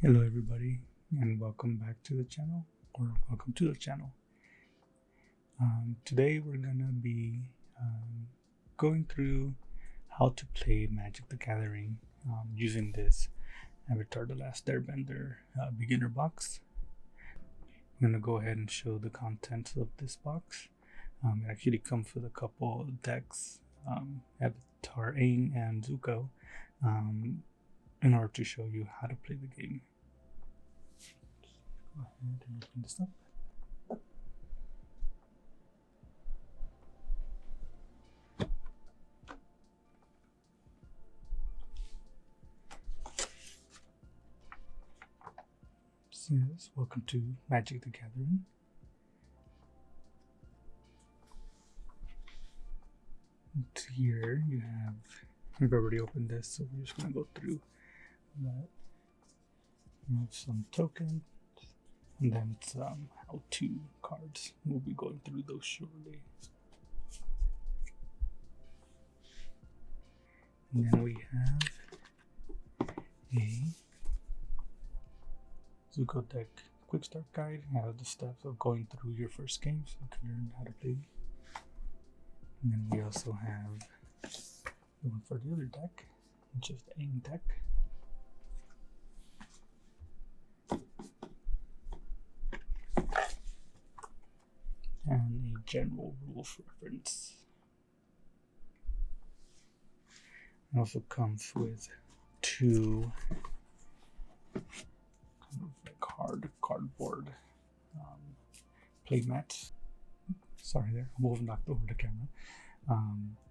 Hello everybody and welcome back to the channel, or welcome to the channel. Today we're gonna be going through how to play Magic the Gathering using this Avatar the Last Airbender beginner box. I'm gonna go ahead and show the contents of this box. It actually comes with a couple of decks, Avatar Aang and Zuko, in order to show you how to play the game. Go ahead and open this up. Says, welcome to Magic the Gathering. And here you have, we've already opened this, so we're just going to go through that. You have some tokens, and then some how-to cards. We'll be going through those shortly. And then we have a Zuko deck quick start guide. Has the steps of going through your first game so you can learn how to play. And then we also have the one for the other deck, which is the Aang deck. And a general rules reference. It also comes with two kind of like hard cardboard play mats. Sorry there, I almost knocked over the camera.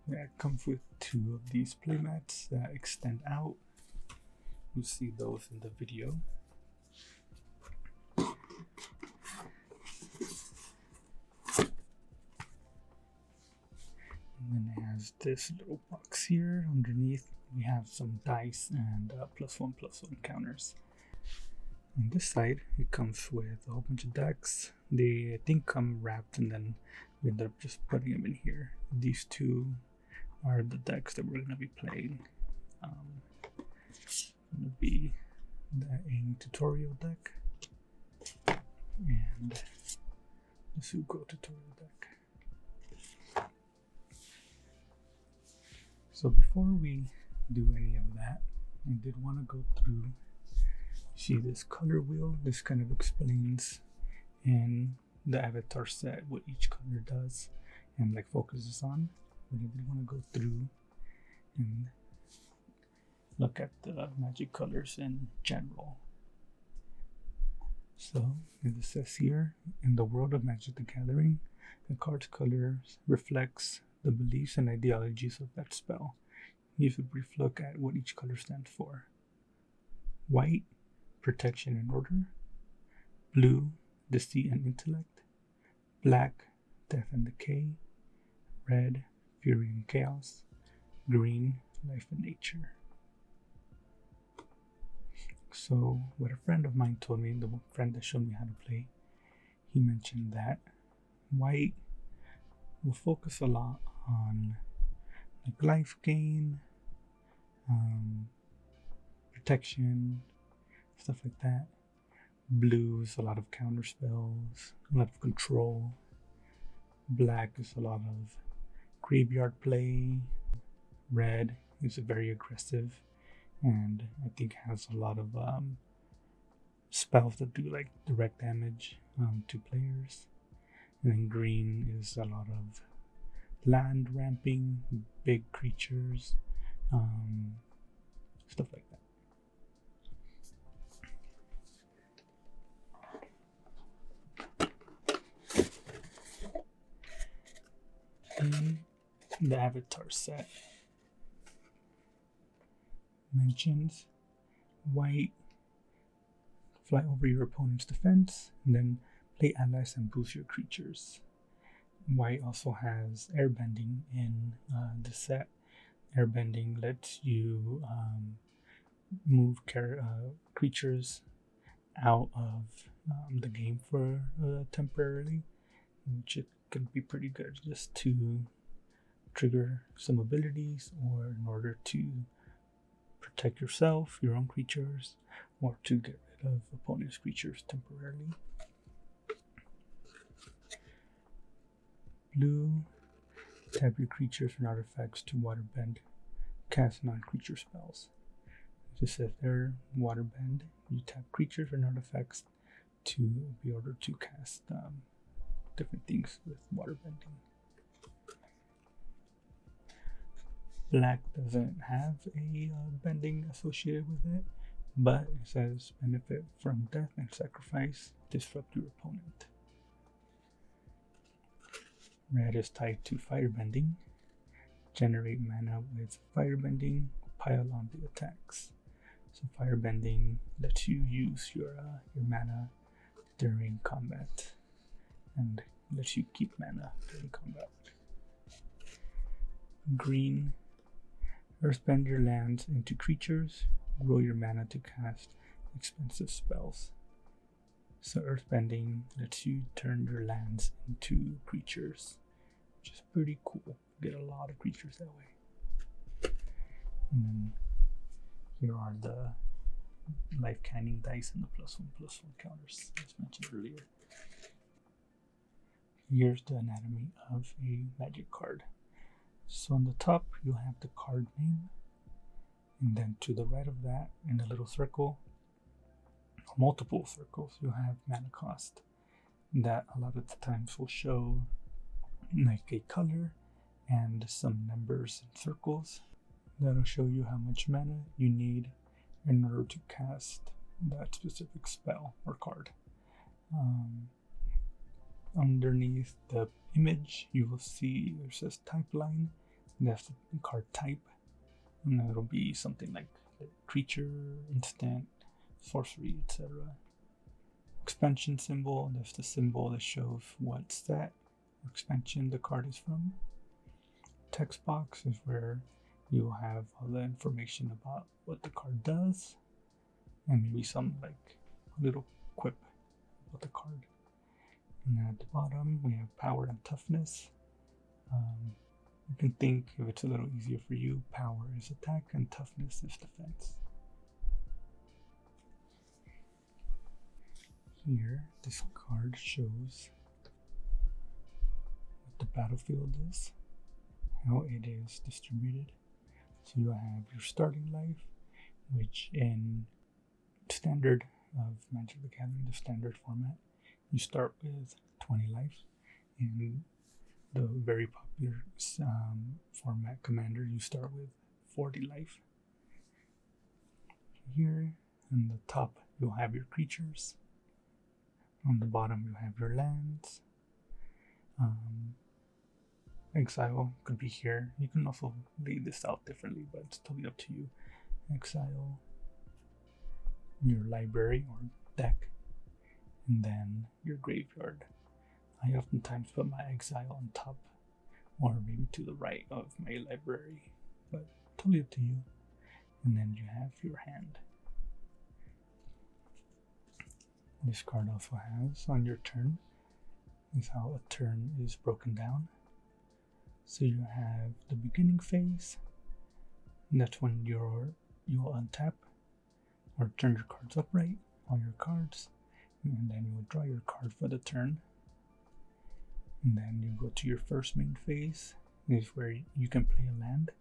It comes with two of these play mats that extend out. You see those in the video. And then it has this little box here. Underneath we have some dice and +1/+1 counters. On this side it comes with a whole bunch of decks. They I think come wrapped, and then we ended up just putting them in here. These two are the decks that we're going to be playing. Going to be the Aang tutorial deck and the Zuko tutorial deck. So before we do any of that, I did want to go through, see this color wheel. This kind of explains in the Avatar set what each color does and like focuses on. But I did want to go through and look at the magic colors in general. So as it says here, in the world of Magic the Gathering, the card's colors reflects the beliefs and ideologies of that spell. Here's a brief look at what each color stands for. White, protection and order. Blue, deceit and intellect. Black, death and decay. Red, fury and chaos. Green, life and nature. So what a friend of mine told me, the friend that showed me how to play, he mentioned that white will focus a lot on like life gain, protection, stuff like that. Blue is a lot of counter spells, a lot of control. Black is a lot of graveyard play. Red is very aggressive and I think has a lot of spells that do like direct damage to players. And then green is a lot of land ramping, big creatures, stuff like that. And the Avatar set mentions white, fly over your opponent's defense, and then play allies and boost your creatures. White also has airbending in the set. Airbending lets you move creatures out of the game for temporarily, which it can be pretty good just to trigger some abilities, or in order to protect yourself, your own creatures, or to get of opponent's creatures temporarily. Blue, tap your creatures and artifacts to waterbend, cast non-creature spells. Just says there, waterbend, you tap creatures and artifacts to be able to cast different things with waterbending. Black doesn't have a bending associated with it, but it says benefit from death and sacrifice, disrupt your opponent. Red is tied to firebending. Generate mana with firebending, pile on the attacks. So firebending lets you use your mana during combat and lets you keep mana during combat. Green, earthbend your lands into creatures, grow your mana to cast expensive spells. So earthbending lets you turn your lands into creatures, which is pretty cool. Get a lot of creatures that way. And then here are the life canning dice and the +1/+1 counters, as mentioned earlier. Here's the anatomy of a magic card. So on the top, you'll have the card name, and then to the right of that, in a little circle, multiple circles, you'll have mana cost. That a lot of the times will show like a color and some numbers and circles. That'll show you how much mana you need in order to cast that specific spell or card. Underneath the image, you will see it says type line. That's the card type, and that'll be something like creature, instant, sorcery, etc. Expansion symbol, that's the symbol that shows what set or expansion the card is from. Text box is where you will have all the information about what the card does, and maybe some like little quip about the card. And then at the bottom we have power and toughness. You can think, if it's a little easier for you, power is attack and toughness is defense. Here, this card shows what the battlefield is, how it is distributed. So you have your starting life, which in standard of Magic the Gathering, the standard format, you start with 20 life. In the very popular format Commander, you start with 40 life. Here on the top, you'll have your creatures. On the bottom, you'll have your lands. Exile could be here. You can also lay this out differently, but it's totally up to you. Exile, your library or deck, and then your graveyard. I oftentimes put my exile on top or maybe to the right of my library, but totally up to you. And then you have your hand. This card also has on your turn is how a turn is broken down. So you have the beginning phase, and that's when you'll untap or turn your cards upright, all your cards, and then you'll draw your card for the turn. And then you go to your first main phase. This is where you can play a land.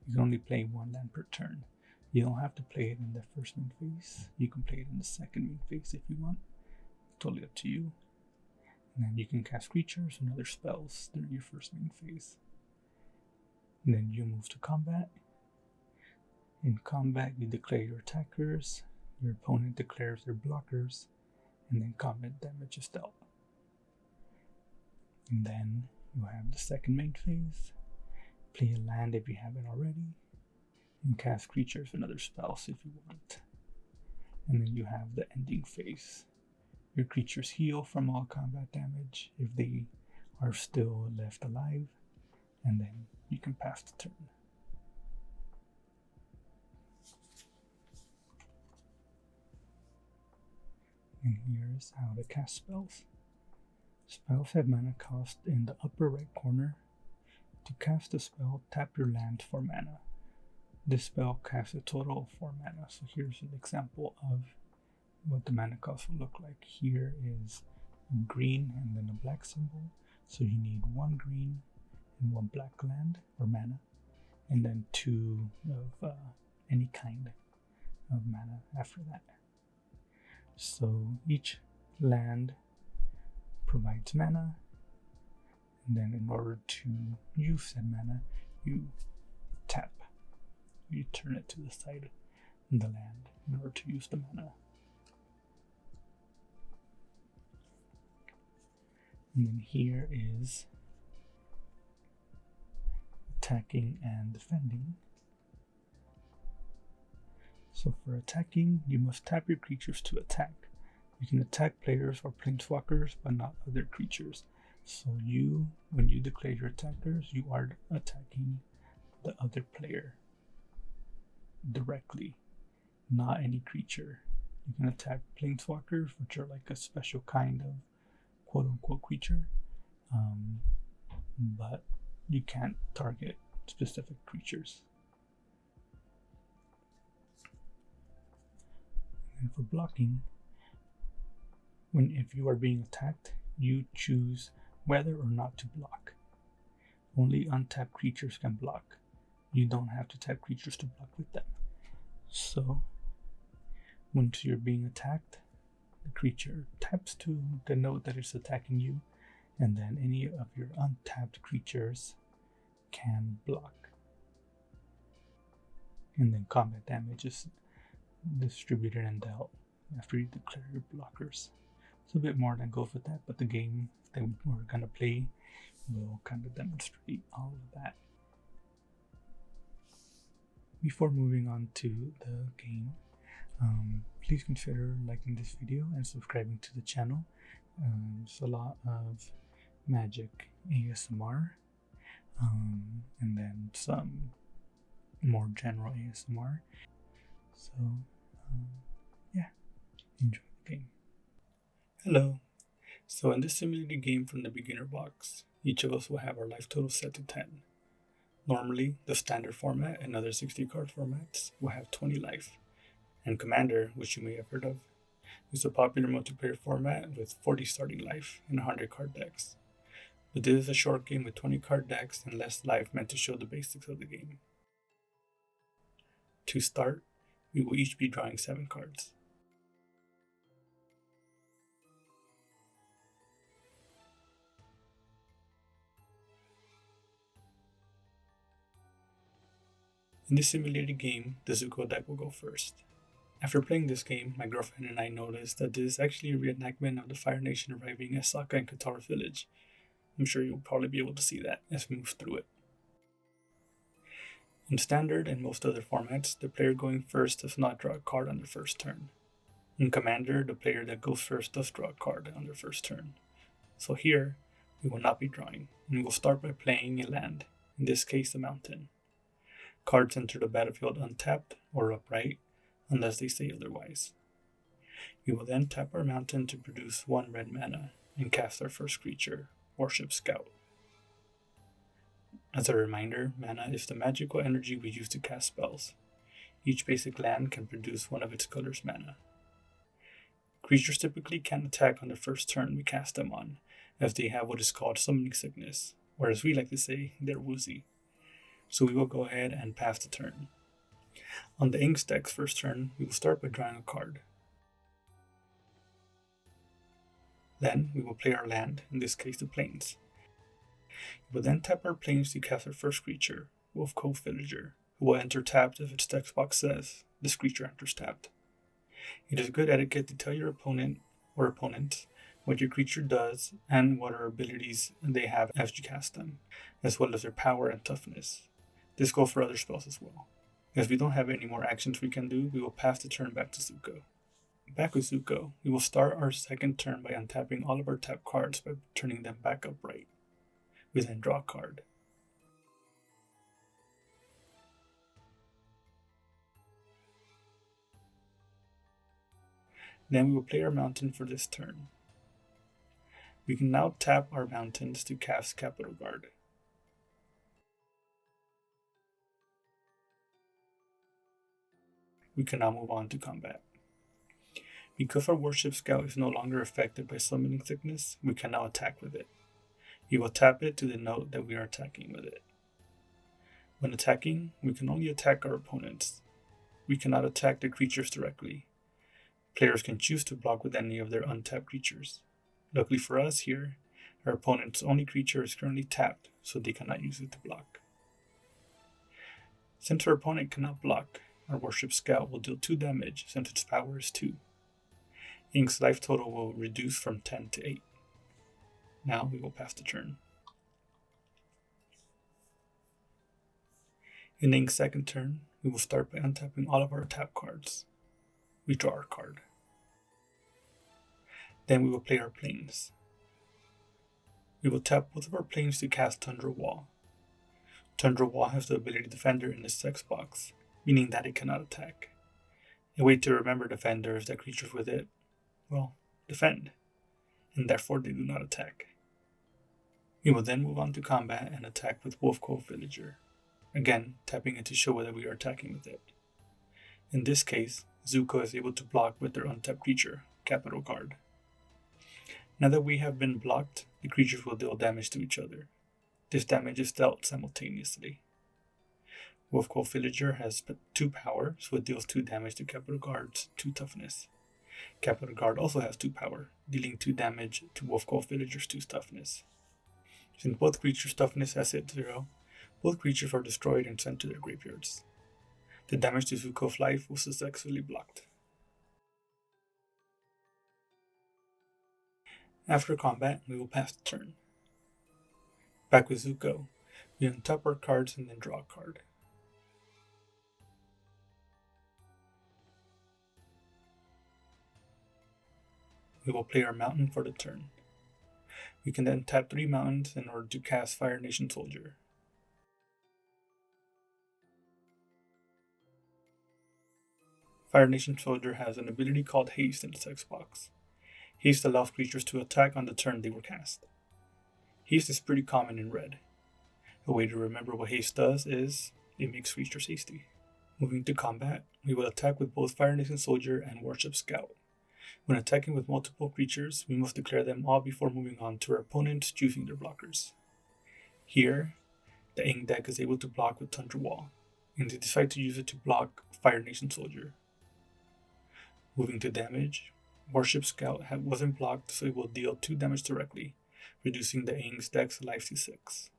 You can only play one land per turn. You don't have to play it in the first main phase. You can play it in the second main phase if you want. Totally up to you. And then you can cast creatures and other spells during your first main phase. And then you move to combat. In combat, you declare your attackers. Your opponent declares their blockers. And then combat damage is dealt. And then you have the second main phase. Play a land if you haven't already. And cast creatures and other spells if you want. And then you have the ending phase. Your creatures heal from all combat damage if they are still left alive. And then you can pass the turn. And here's how to cast spells. Spells have mana cost in the upper right corner. To cast a spell, tap your land for mana. This spell casts a total of 4 mana. So here's an example of what the mana cost will look like. Here is a green and then a black symbol. So you need 1 green and 1 black land or mana, and then 2 of any kind of mana after that. So each land provides mana, and then in order to use that mana, you tap. You turn it to the side of the land in order to use the mana. And then here is attacking and defending. So for attacking, you must tap your creatures to attack. You can attack players or planeswalkers, but not other creatures. So when you declare your attackers, you are attacking the other player directly, not any creature. You can attack planeswalkers, which are like a special kind of quote-unquote creature, but you can't target specific creatures. And for blocking, if you are being attacked, you choose whether or not to block. Only untapped creatures can block. You don't have to tap creatures to block with them. So, once you're being attacked, the creature taps to denote that it's attacking you, and then any of your untapped creatures can block. And then combat damage is distributed and dealt after you declare your blockers. It's a bit more that goes with that, but the game that we're going to play will kind of demonstrate all of that. Before moving on to the game, please consider liking this video and subscribing to the channel. There's a lot of Magic ASMR, and then some more general ASMR. So, yeah, enjoy the game. Hello. So in this simulated game from the beginner box, each of us will have our life total set to 10. Normally, the standard format and other 60 card formats will have 20 life, and Commander, which you may have heard of, is a popular multiplayer format with 40 starting life and 100 card decks. But this is a short game with 20 card decks and less life meant to show the basics of the game. To start, we will each be drawing 7 cards. In this simulated game, the Zuko deck will go first. After playing this game, my girlfriend and I noticed that this is actually a reenactment of the Fire Nation arriving at Sokka and Katara's village. I'm sure you'll probably be able to see that as we move through it. In Standard and most other formats, the player going first does not draw a card on their first turn. In Commander, the player that goes first does draw a card on their first turn. So here, we will not be drawing, and we will start by playing a land, in this case a mountain. Cards enter the battlefield untapped or upright, unless they say otherwise. We will then tap our mountain to produce 1 red mana and cast our first creature, Warship Scout. As a reminder, mana is the magical energy we use to cast spells. Each basic land can produce 1 of its color's mana. Creatures typically can't attack on the first turn we cast them on, as they have what is called summoning sickness, or as we like to say, they're woozy. So we will go ahead and pass the turn. On the Aang's deck's first turn, we will start by drawing a card. Then we will play our land, in this case the plains. We will then tap our plains to cast our first creature, Wolf Cove Villager, who will enter tapped if its text box says, this creature enters tapped. It is good etiquette to tell your opponent or opponents what your creature does and what are abilities they have as you cast them, as well as their power and toughness. This goes for other spells as well. As we don't have any more actions we can do, we will pass the turn back to Zuko. Back with Zuko, we will start our second turn by untapping all of our tapped cards by turning them back upright. We then draw a card. Then we will play our mountain for this turn. We can now tap our mountains to cast Capital Guard. We can now move on to combat. Because our Warship Scout is no longer affected by summoning sickness, we can now attack with it. We will tap it to denote that we are attacking with it. When attacking, we can only attack our opponents. We cannot attack the creatures directly. Players can choose to block with any of their untapped creatures. Luckily for us here, our opponent's only creature is currently tapped, so they cannot use it to block. Since our opponent cannot block, our Warship Scout will deal 2 damage since its power is 2. Aang's life total will reduce from 10 to 8. Now we will pass the turn. In Aang's second turn, we will start by untapping all of our tap cards. We draw our card. Then we will play our planes. We will tap both of our planes to cast Tundra Wall. Tundra Wall has the ability Defender in its text box, meaning that it cannot attack. A way to remember Defender is that creatures with it, defend, and therefore they do not attack. We will then move on to combat and attack with Wolf Cove Villager, again tapping it to show whether we are attacking with it. In this case, Zuko is able to block with their untapped creature, Capital Card. Now that we have been blocked, the creatures will deal damage to each other. This damage is dealt simultaneously. Wolf Cove Villager has 2 power, so it deals 2 damage to Capital Guard's 2 toughness. Capital Guard also has 2 power, dealing 2 damage to Wolf Cove Villager's 2 toughness. Since both creatures' toughness has hit 0, both creatures are destroyed and sent to their graveyards. The damage to Zuko's life was successfully blocked. After combat, we will pass the turn. Back with Zuko, we untap our cards and then draw a card. We will play our mountain for the turn. We can then tap 3 mountains in order to cast Fire Nation Soldier. Fire Nation Soldier has an ability called Haste in its Xbox. Haste allows creatures to attack on the turn they were cast. Haste is pretty common in Red. A way to remember what Haste does is, it makes creatures hasty. Moving to combat, we will attack with both Fire Nation Soldier and Warship Scout. When attacking with multiple creatures, we must declare them all before moving on to our opponents choosing their blockers. Here, the Aang deck is able to block with Tundra Wall, and they decide to use it to block Fire Nation Soldier. Moving to damage, Warship Scout wasn't blocked, so it will deal 2 damage directly, reducing the Aang's deck's life to 6.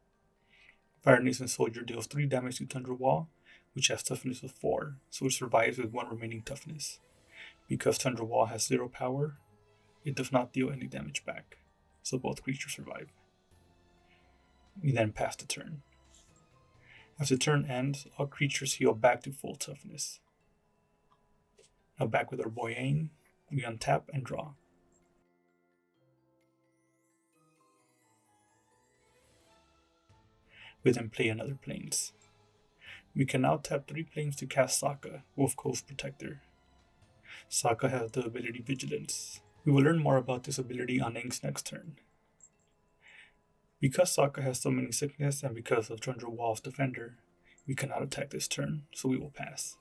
Fire Nation Soldier deals 3 damage to Tundra Wall, which has toughness of 4, so it survives with 1 remaining toughness. Because Tundra Wall has 0 power, it does not deal any damage back, so both creatures survive. We then pass the turn. As the turn ends, all creatures heal back to full toughness. Now back with our boy Aang, we untap and draw. We then play another planes. We can now tap 3 planes to cast Sokka, Wolf Cove Protector. Sokka has the ability Vigilance. We will learn more about this ability on Aang's next turn. Because Sokka has Summoning Sickness and because of Tundra Wall's Defender, we cannot attack this turn, so we will pass.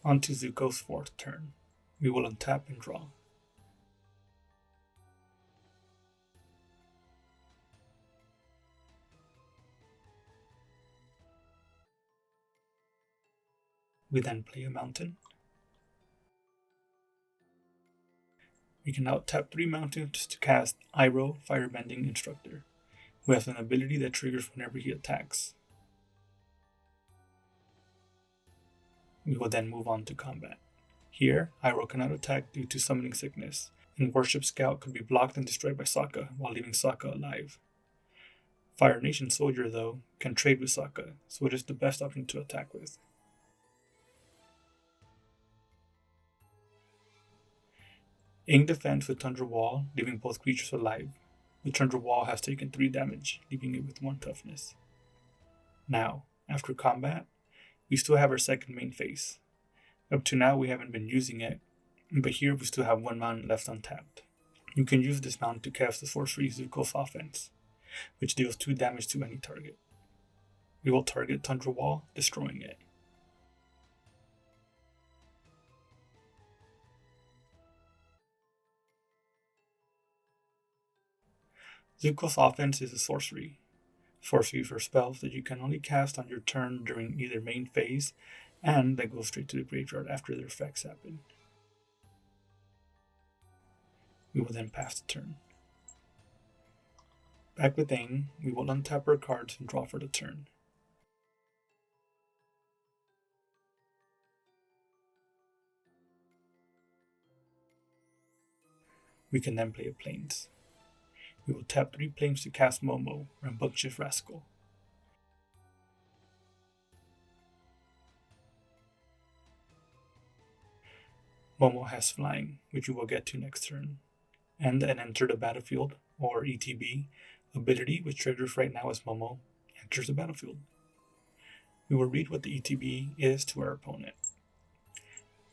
On to Zuko's 4th turn. We will untap and draw. We then play a mountain. We can now tap 3 mountains to cast Iroh, Firebending Instructor, who has an ability that triggers whenever he attacks. We will then move on to combat. Here, Iroh cannot attack due to Summoning Sickness, and Warship Scout could be blocked and destroyed by Sokka while leaving Sokka alive. Fire Nation Soldier, though, can trade with Sokka, so it is the best option to attack with. Aang defends with Tundra Wall, leaving both creatures alive. The Tundra Wall has taken 3 damage, leaving it with 1 toughness. Now, after combat, we still have our second main phase. Up to now we haven't been using it, but here we still have 1 mountain left untapped. You can use this mountain to cast the sorcery Zuko's Offense, which deals 2 damage to any target. We will target Tundra Wall, destroying it. Zuko's offense is a sorcery. Sorcery for spells that you can only cast on your turn during either main phase and that go straight to the graveyard after their effects happen. We will then pass the turn. Back with Aang, we will untap our cards and draw for the turn. We can then play a Plains. We will tap 3 planes to cast Momo, Rambunctious Rascal. Momo has Flying, which we will get to next turn, and an Enter the Battlefield, or ETB, ability which triggers right now as Momo enters the battlefield. We will read what the ETB is to our opponent.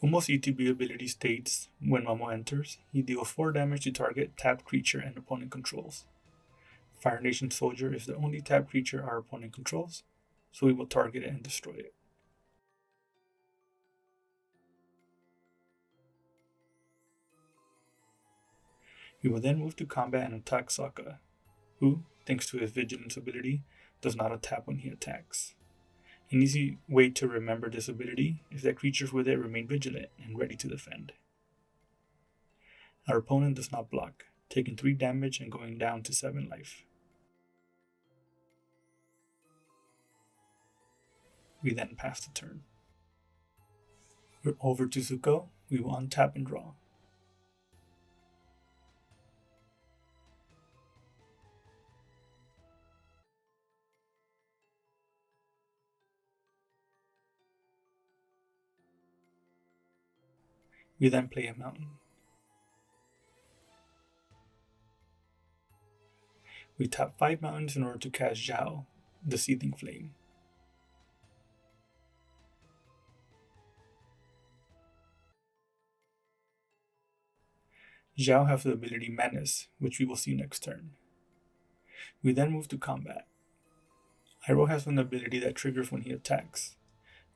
Momo's ETB ability states, when Momo enters, he deals 4 damage to target tapped creature and opponent controls. Fire Nation Soldier is the only tapped creature our opponent controls, so we will target it and destroy it. We will then move to combat and attack Sokka, who, thanks to his Vigilance ability, does not attack when he attacks. An easy way to remember this ability is that creatures with it remain vigilant and ready to defend. Our opponent does not block, taking 3 damage and going down to 7 life. We then pass the turn. We're over to Zuko, we will untap and draw. We then play a mountain. We tap 5 mountains in order to cast Zhao, the Seething Flame. Zhao has the ability Menace, which we will see next turn. We then move to combat. Iroh has an ability that triggers when he attacks.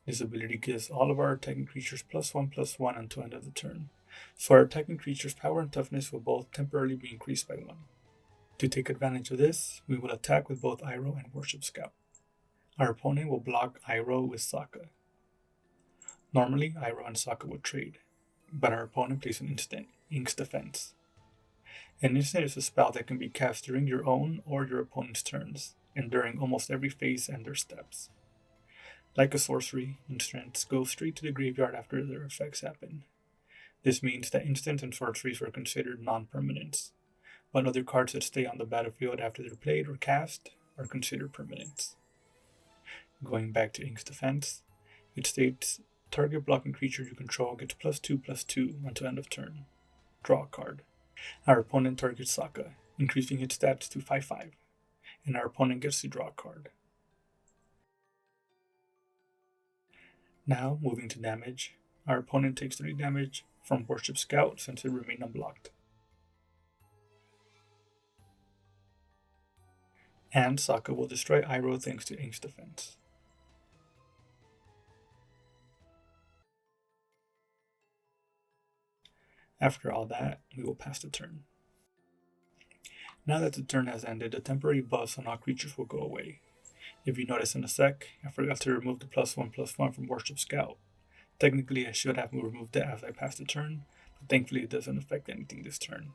This ability gives all of our attacking creatures +1/+1 until end of the turn, so our attacking creatures' power and toughness will both temporarily be increased by 1. To take advantage of this, we will attack with both Iroh and Worship Scout. Our opponent will block Iroh with Sokka. Normally, Iroh and Sokka would trade, but our opponent plays an instant, Ink's Defense. An instant is a spell that can be cast during your own or your opponent's turns, and during almost every phase and their steps. Like a sorcery, instants go straight to the graveyard after their effects happen. This means that instants and sorceries are considered non-permanents, but other cards that stay on the battlefield after they're played or cast are considered permanents. Going back to Ink's Defense, it states, target blocking creature you control gets +2/+2 until end of turn. Draw a card. Our opponent targets Sokka, increasing his stats to 5/5, and our opponent gets to draw a card. Now, moving to damage, our opponent takes 3 damage from Worship Scout since it remained unblocked. And Sokka will destroy Iroh thanks to Ink's Defense. After all that, we will pass the turn. Now that the turn has ended, the temporary buffs on all creatures will go away. If you notice in a sec, I forgot to remove the +1/+1 from Worship Scout. Technically, I should have removed it as I passed the turn, but thankfully it doesn't affect anything this turn.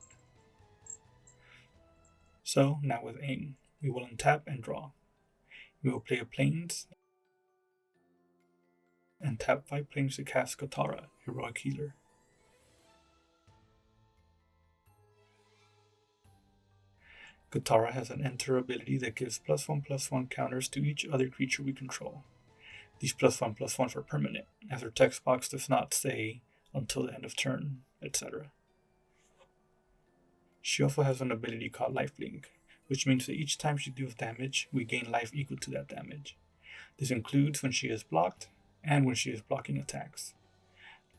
So, now with Aang, we will untap and draw. We will play a Plains and tap 5 planes to cast Katara, Heroic Healer. Katara has an Enter ability that gives +1/+1 counters to each other creature we control. These +1/+1s are permanent, as her text box does not say until the end of turn, etc. She also has an ability called Lifelink, which means that each time she deals damage, we gain life equal to that damage. This includes when she is blocked and when she is blocking attacks.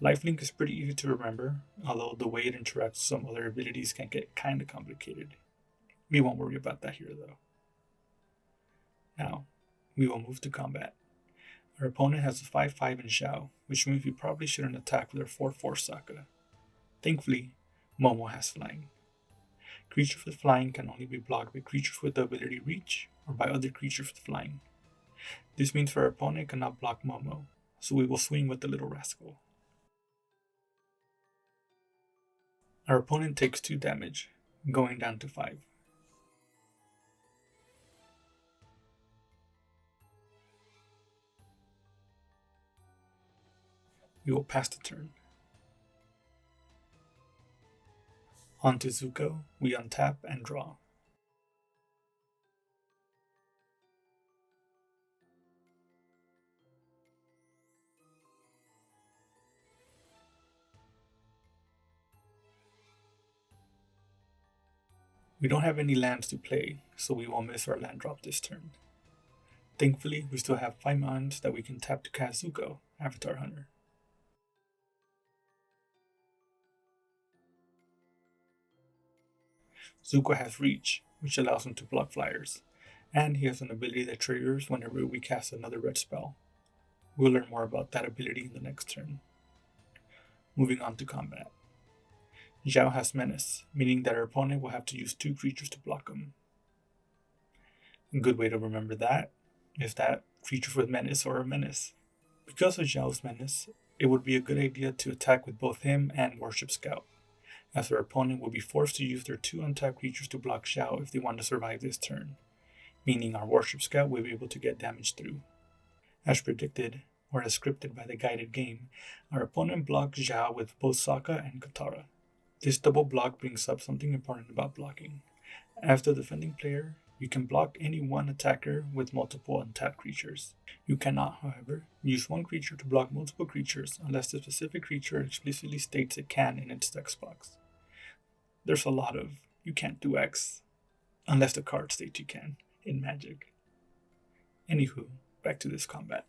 Lifelink is pretty easy to remember, although the way it interacts with some other abilities can get kinda complicated. We won't worry about that here though. Now, we will move to combat. Our opponent has a 5/5 in Zhao, which means we probably shouldn't attack with our 4/4 Sokka. Thankfully, Momo has Flying. Creatures with flying can only be blocked by creatures with the ability Reach or by other creatures with flying. This means our opponent cannot block Momo, so we will swing with the little rascal. Our opponent takes 2 damage, going down to 5. We will pass the turn. On to Zuko, we untap and draw. We don't have any lands to play, so we will miss our land drop this turn. Thankfully, we still have 5 mountains that we can tap to cast Zuko, Avatar Hunter. Zuko has Reach, which allows him to block flyers, and he has an ability that triggers whenever we cast another red spell. We'll learn more about that ability in the next turn. Moving on to combat. Zhao has Menace, meaning that our opponent will have to use 2 creatures to block him. A good way to remember that is that creatures with Menace are a menace. Because of Zhao's Menace, it would be a good idea to attack with both him and Worship Scout, as our opponent will be forced to use their 2 untapped creatures to block Zhao if they want to survive this turn, meaning our Worship Scout will be able to get damage through. As predicted, or as scripted by the guided game, our opponent blocks Zhao with both Sokka and Katara. This double block brings up something important about blocking. As the defending player, you can block any one attacker with multiple untapped creatures. You cannot, however, use one creature to block multiple creatures unless the specific creature explicitly states it can in its text box. There's a lot of "you can't do X" unless the card states you can in Magic. Anywho, back to this combat.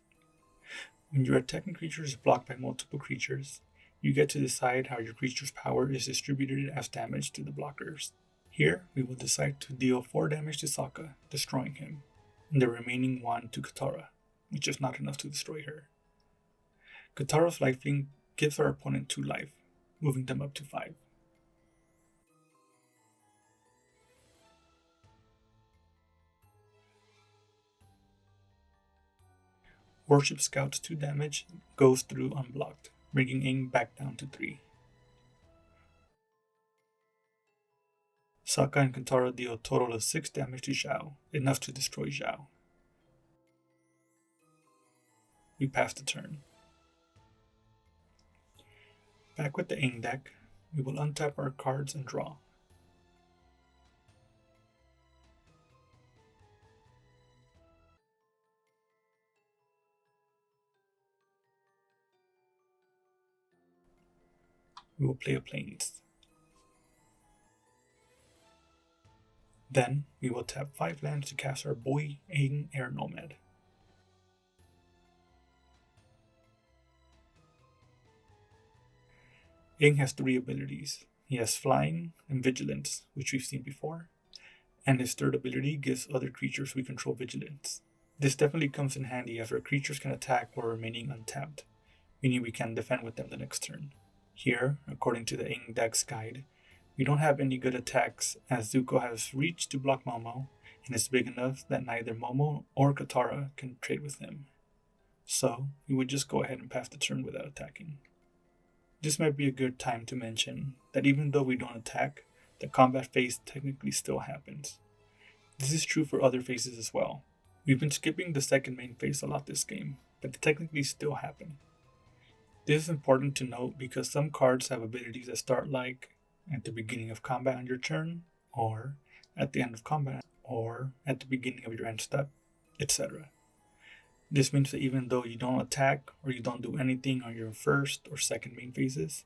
When your attacking creature is blocked by multiple creatures, you get to decide how your creature's power is distributed as damage to the blockers. Here, we will decide to deal 4 damage to Sokka, destroying him, and the remaining 1 to Katara, which is not enough to destroy her. Katara's lifelink gives our opponent 2 life, moving them up to 5. Worship Scout's 2 damage goes through unblocked, bringing Aang back down to 3. Sokka and Katara deal a total of 6 damage to Zhao, enough to destroy Zhao. We pass the turn. Back with the Aang deck, we will untap our cards and draw. We will play a Plains. Then, we will tap 5 lands to cast our boy Aang Air Nomad. Aang has 3 abilities. He has Flying and Vigilance, which we've seen before, and his 3rd ability gives other creatures we control Vigilance. This definitely comes in handy as our creatures can attack while remaining untapped, meaning we can defend with them the next turn. Here, according to the Aang deck's guide, we don't have any good attacks as Zuko has Reach to block Momo and is big enough that neither Momo or Katara can trade with him. So, we would just go ahead and pass the turn without attacking. This might be a good time to mention that even though we don't attack, the combat phase technically still happens. This is true for other phases as well. We've been skipping the second main phase a lot this game, but they technically still happen. This is important to note because some cards have abilities that start like at the beginning of combat on your turn, or at the end of combat, or at the beginning of your end step, etc. This means that even though you don't attack or you don't do anything on your first or second main phases,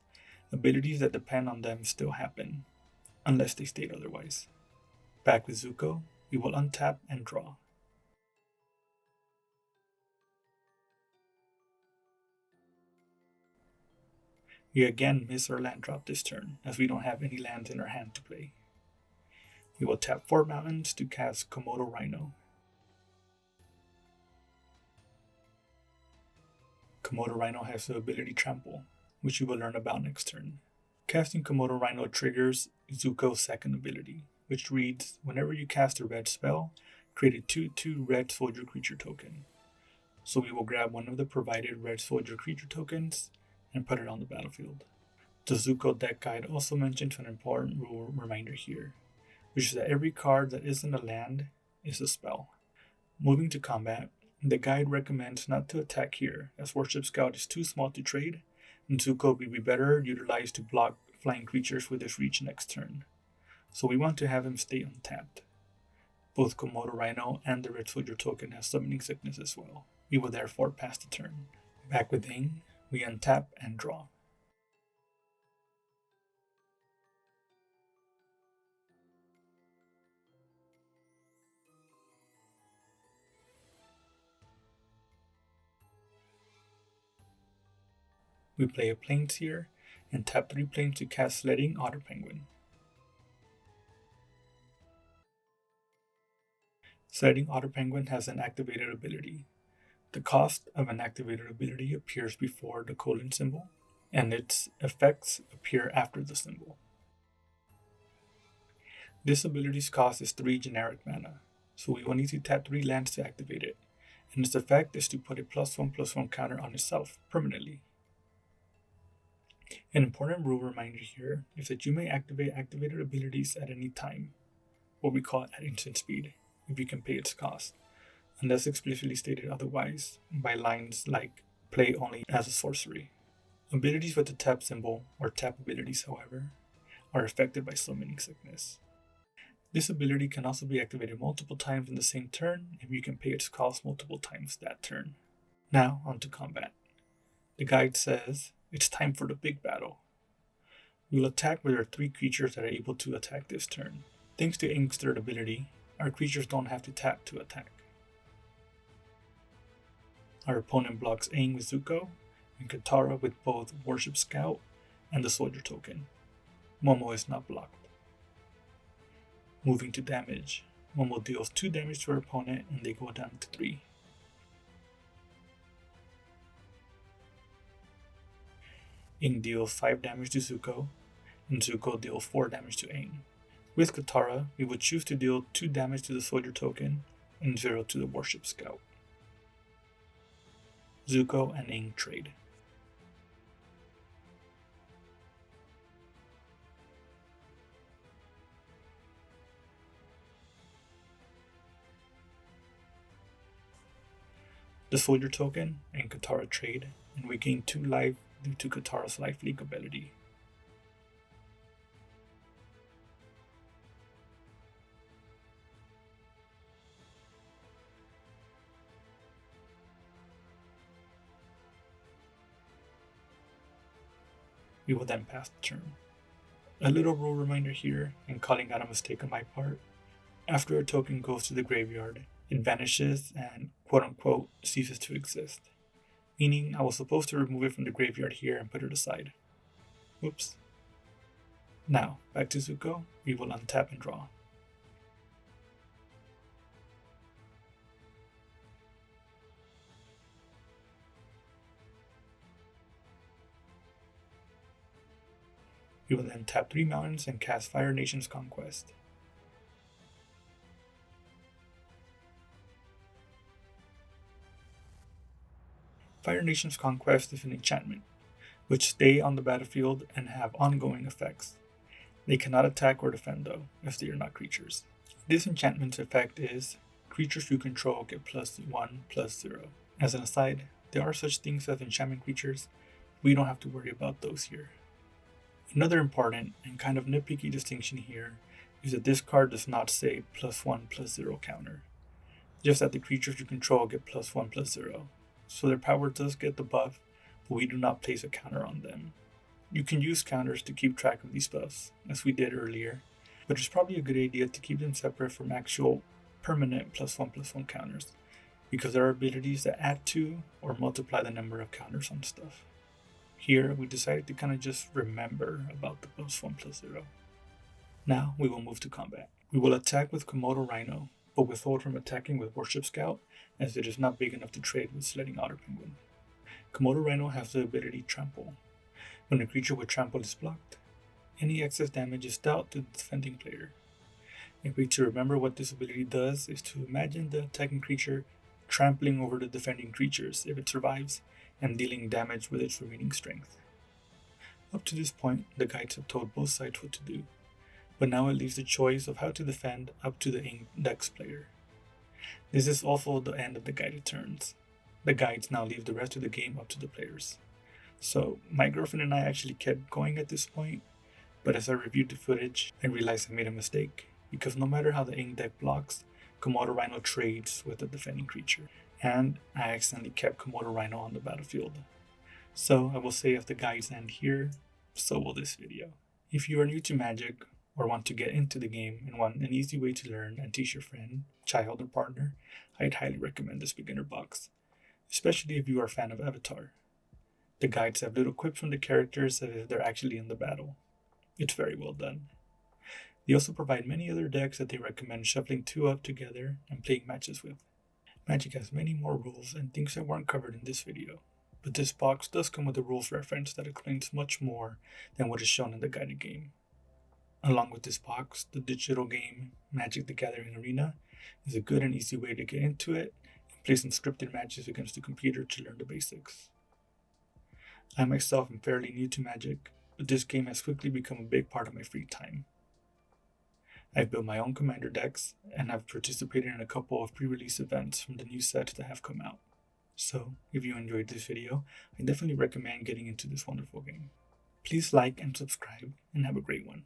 abilities that depend on them still happen, unless they state otherwise. Back with Zuko, we will untap and draw. We again miss our land drop this turn, as we don't have any lands in our hand to play. We will tap 4 mountains to cast Komodo Rhino. Komodo Rhino has the ability Trample, which we will learn about next turn. Casting Komodo Rhino triggers Zuko's second ability, which reads, whenever you cast a red spell, create a 2/2 red soldier creature token. So we will grab one of the provided red soldier creature tokens and put it on the battlefield. The Zuko deck guide also mentions an important rule reminder here, which is that every card that isn't a land is a spell. Moving to combat, the guide recommends not to attack here, as Warship Scout is too small to trade, and Zuko will be better utilized to block flying creatures with his reach next turn, so we want to have him stay untapped. Both Komodo Rhino and the Red Soldier token have summoning sickness as well. We will therefore pass the turn. Back with Aang, we untap and draw. We play a Planeseer and tap 3 planes to cast Sledding Otter Penguin. Sledding Otter Penguin has an activated ability. The cost of an activated ability appears before the colon symbol, and its effects appear after the symbol. This ability's cost is 3 generic mana, so we will need to tap 3 lands to activate it, and its effect is to put a +1/+1 counter on itself permanently. An important rule reminder here is that you may activate activated abilities at any time, what we call at instant speed, if you can pay its cost, unless explicitly stated otherwise by lines like play only as a sorcery. Abilities with the tap symbol, or tap abilities however, are affected by summoning sickness. This ability can also be activated multiple times in the same turn if you can pay its cost multiple times that turn. Now on to combat. The guide says, it's time for the big battle. We will attack with our 3 creatures that are able to attack this turn. Thanks to Aang's third ability, our creatures don't have to tap to attack. Our opponent blocks Aang with Zuko, and Katara with both Warship Scout and the Soldier token. Momo is not blocked. Moving to damage, Momo deals 2 damage to our opponent and they go down to 3. Aang deals 5 damage to Zuko, and Zuko deals 4 damage to Aang. With Katara, we would choose to deal 2 damage to the Soldier token and 0 to the Warship Scout. Zuko and Aang trade. The Soldier token and Katara trade, and we gain 2 life due to Katara's Life Leak ability. We will then pass the turn. A little rule reminder here, and calling out a mistake on my part. After a token goes to the graveyard, it vanishes and quote-unquote ceases to exist. Meaning I was supposed to remove it from the graveyard here and put it aside. Whoops. Now, back to Zuko, we will untap and draw. We will then tap 3 mountains and cast Fire Nation's Conquest. Fire Nation's Conquest is an enchantment, which stay on the battlefield and have ongoing effects. They cannot attack or defend though, as they are not creatures. This enchantment's effect is, creatures you control get +1/+0. As an aside, there are such things as enchantment creatures, we don't have to worry about those here. Another important and kind of nitpicky distinction here is that this card does not say +1/+0 counter, just that the creatures you control get +1/+0. So their power does get the buff, but we do not place a counter on them. You can use counters to keep track of these buffs, as we did earlier, but it's probably a good idea to keep them separate from actual permanent +1/+1 counters, because there are abilities that add to or multiply the number of counters on stuff. Here, we decided to kind of just remember about the +1/+0. Now, we will move to combat. We will attack with Komodo Rhino, but withhold from attacking with Warship Scout, as it is not big enough to trade with Sledding Otter Penguin. Komodo Rhino has the ability Trample. When a creature with Trample is blocked, Any excess damage is dealt to the defending player. A way to remember what this ability does is to imagine the attacking creature trampling over the defending creatures if it survives, and dealing damage with its remaining strength. Up to this point, the guides have told both sides what to do, but now it leaves the choice of how to defend up to the index player. This is also the end of the guided turns. The guides now leave the rest of the game up to the players. So my girlfriend and I actually kept going at this point, but as I reviewed the footage, I realized I made a mistake, because no matter how the Aang deck blocks, Komodo Rhino trades with the defending creature, and I accidentally kept Komodo Rhino on the battlefield. So I will say if the guides end here, so will this video. If you are new to Magic, or want to get into the game and want an easy way to learn and teach your friend, child, or partner, I'd highly recommend this beginner box, especially if you are a fan of Avatar. The guides have little quips from the characters as if they're actually in the battle. It's very well done. They also provide many other decks that they recommend shuffling 2 up together and playing matches with. Magic has many more rules and things that weren't covered in this video, but this box does come with a rules reference that explains much more than what is shown in the guided game. Along with this box, the digital game Magic the Gathering Arena is a good and easy way to get into it and play some scripted matches against the computer to learn the basics. I myself am fairly new to Magic, but this game has quickly become a big part of my free time. I've built my own commander decks, and I've participated in a couple of pre-release events from the new sets that have come out. So, if you enjoyed this video, I definitely recommend getting into this wonderful game. Please like and subscribe, and have a great one.